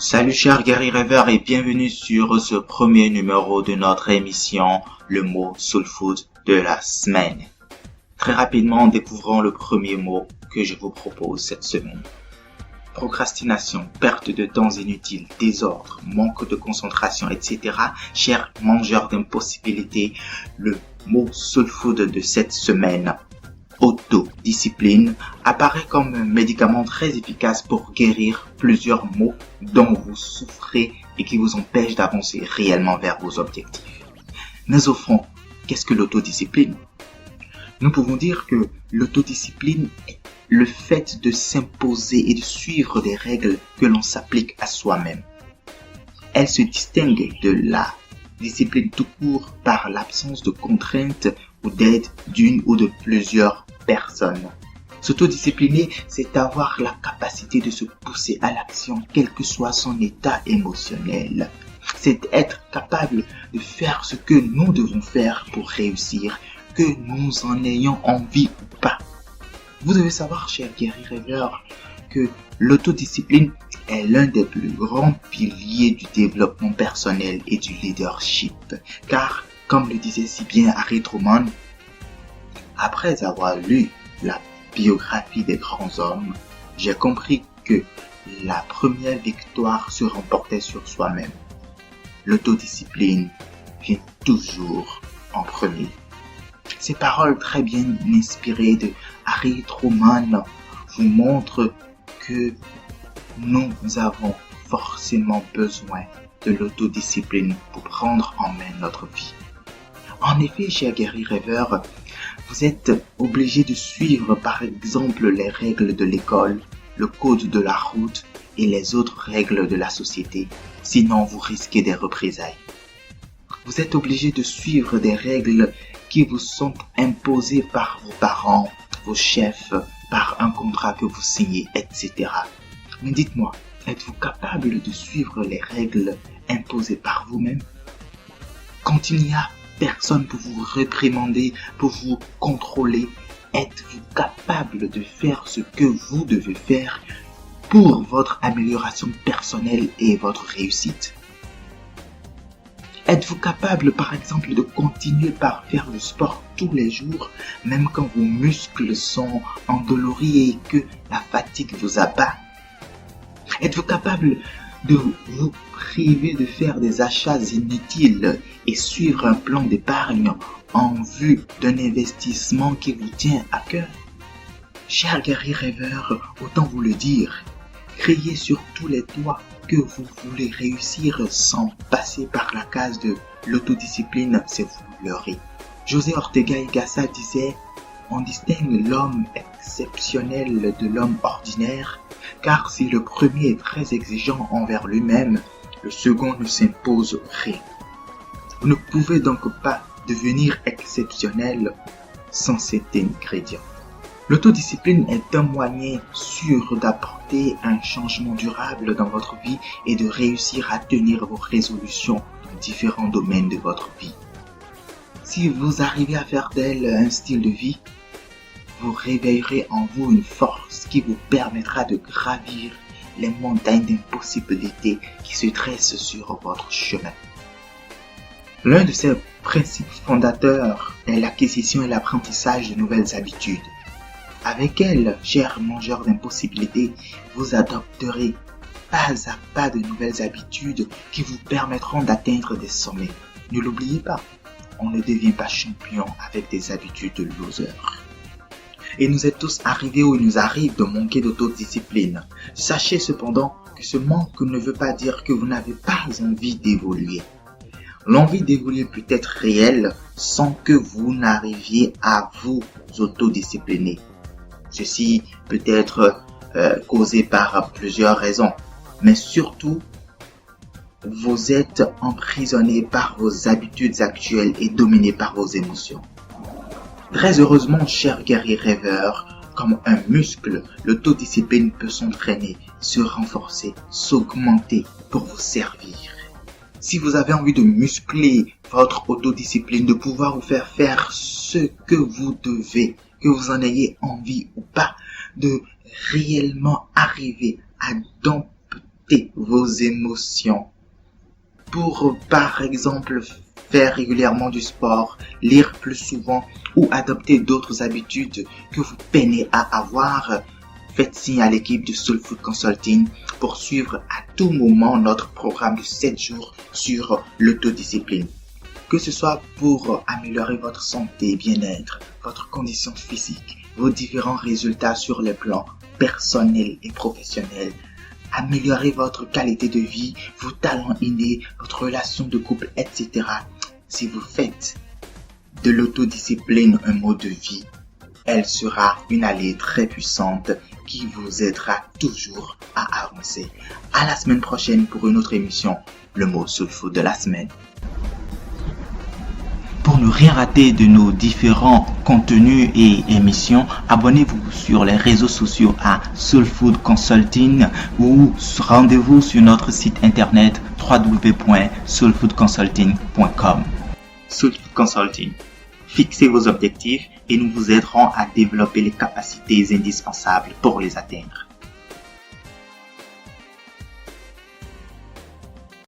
Salut chers guerriers rêveurs et bienvenue sur ce premier numéro de notre émission Le mot Soul Food de la semaine. Très rapidement, découvrons le premier mot que je vous propose cette semaine. Procrastination, perte de temps inutile, désordre, manque de concentration, etc. Chers mangeurs d'impossibilités, le mot Soul Food de cette semaine, autodiscipline, apparaît comme un médicament très efficace pour guérir plusieurs maux dont vous souffrez et qui vous empêchent d'avancer réellement vers vos objectifs. Mais au fond, qu'est-ce que l'autodiscipline ? Nous pouvons dire que l'autodiscipline est le fait de s'imposer et de suivre des règles que l'on s'applique à soi-même. Elle se distingue de la discipline tout court par l'absence de contraintes ou d'aide d'une ou de plusieurs personnes. S'autodiscipliner, c'est avoir la capacité de se pousser à l'action, quel que soit son état émotionnel. C'est être capable de faire ce que nous devons faire pour réussir, que nous en ayons envie ou pas. Vous devez savoir, chers guerriers rêveurs, que l'autodiscipline est l'un des plus grands piliers du développement personnel et du leadership. Car, comme le disait si bien Harry Truman, après avoir lu la biographie des grands hommes, j'ai compris que la première victoire se remportait sur soi-même. L'autodiscipline vient toujours en premier. Ces paroles très bien inspirées de Harry Truman vous montrent que nous avons forcément besoin de l'autodiscipline pour prendre en main notre vie. En effet, chers guerriers rêveurs, vous êtes obligés de suivre par exemple les règles de l'école, le code de la route et les autres règles de la société, sinon vous risquez des représailles. Vous êtes obligés de suivre des règles qui vous sont imposées par vos parents, vos chefs, par un contrat que vous signez, etc. Mais dites-moi, êtes-vous capable de suivre les règles imposées par vous-même ? Quand il n'y a personne pour vous réprimander, pour vous contrôler, êtes-vous capable de faire ce que vous devez faire pour votre amélioration personnelle et votre réussite ? Êtes-vous capable, par exemple, de continuer par faire le sport tous les jours, même quand vos muscles sont endoloris et que la fatigue vous abat ? Êtes-vous capable de vous priver de faire des achats inutiles et suivre un plan d'épargne en vue d'un investissement qui vous tient à cœur ? Chers guerriers rêveurs, autant vous le dire, criez sur tous les toits que vous voulez réussir sans passer par la case de l'autodiscipline, c'est vous leurrer. José Ortega y Gasset disait « On distingue l'homme exceptionnel de l'homme ordinaire, car si le premier est très exigeant envers lui-même, le second ne s'impose rien. » Vous ne pouvez donc pas devenir exceptionnel sans cet ingrédient. L'autodiscipline est un moyen sûr d'apporter un changement durable dans votre vie et de réussir à tenir vos résolutions dans différents domaines de votre vie. Si vous arrivez à faire d'elle un style de vie, vous réveillerez en vous une force qui vous permettra de gravir les montagnes d'impossibilités qui se dressent sur votre chemin. L'un de ces principes fondateurs est l'acquisition et l'apprentissage de nouvelles habitudes. Avec elle, chers mangeurs d'impossibilités, vous adopterez pas à pas de nouvelles habitudes qui vous permettront d'atteindre des sommets. Ne l'oubliez pas, on ne devient pas champion avec des habitudes de loser. Et nous êtes tous arrivés où il nous arrive de manquer d'autodiscipline. Sachez cependant que ce manque ne veut pas dire que vous n'avez pas envie d'évoluer. L'envie d'évoluer peut être réelle sans que vous n'arriviez à vous autodiscipliner. Ceci peut être causé par plusieurs raisons, mais surtout, vous êtes emprisonné par vos habitudes actuelles et dominé par vos émotions. Très heureusement, chers guerriers rêveurs, comme un muscle, l'autodiscipline peut s'entraîner, se renforcer, s'augmenter pour vous servir. Si vous avez envie de muscler votre autodiscipline, de pouvoir vous faire faire ce que vous devez, que vous en ayez envie ou pas, de réellement arriver à dompter adapter vos émotions pour, par exemple, faire régulièrement du sport, lire plus souvent ou adopter d'autres habitudes que vous peinez à avoir, faites signe à l'équipe de Soul Food Consulting pour suivre à tout moment notre programme de 7 jours sur l'autodiscipline. Que ce soit pour améliorer votre santé et bien-être, votre condition physique, vos différents résultats sur les plans personnels et professionnels, améliorer votre qualité de vie, vos talents innés, votre relation de couple, etc. Si vous faites de l'autodiscipline un mode de vie, elle sera une alliée très puissante qui vous aidera toujours à avancer. À la semaine prochaine pour une autre émission, le mot Soul Food de la semaine. Pour ne rien rater de nos différents contenus et émissions, abonnez-vous sur les réseaux sociaux à Soul Food Consulting ou rendez-vous sur notre site internet www.soulfoodconsulting.com. Soul Food Consulting. Fixez vos objectifs et nous vous aiderons à développer les capacités indispensables pour les atteindre.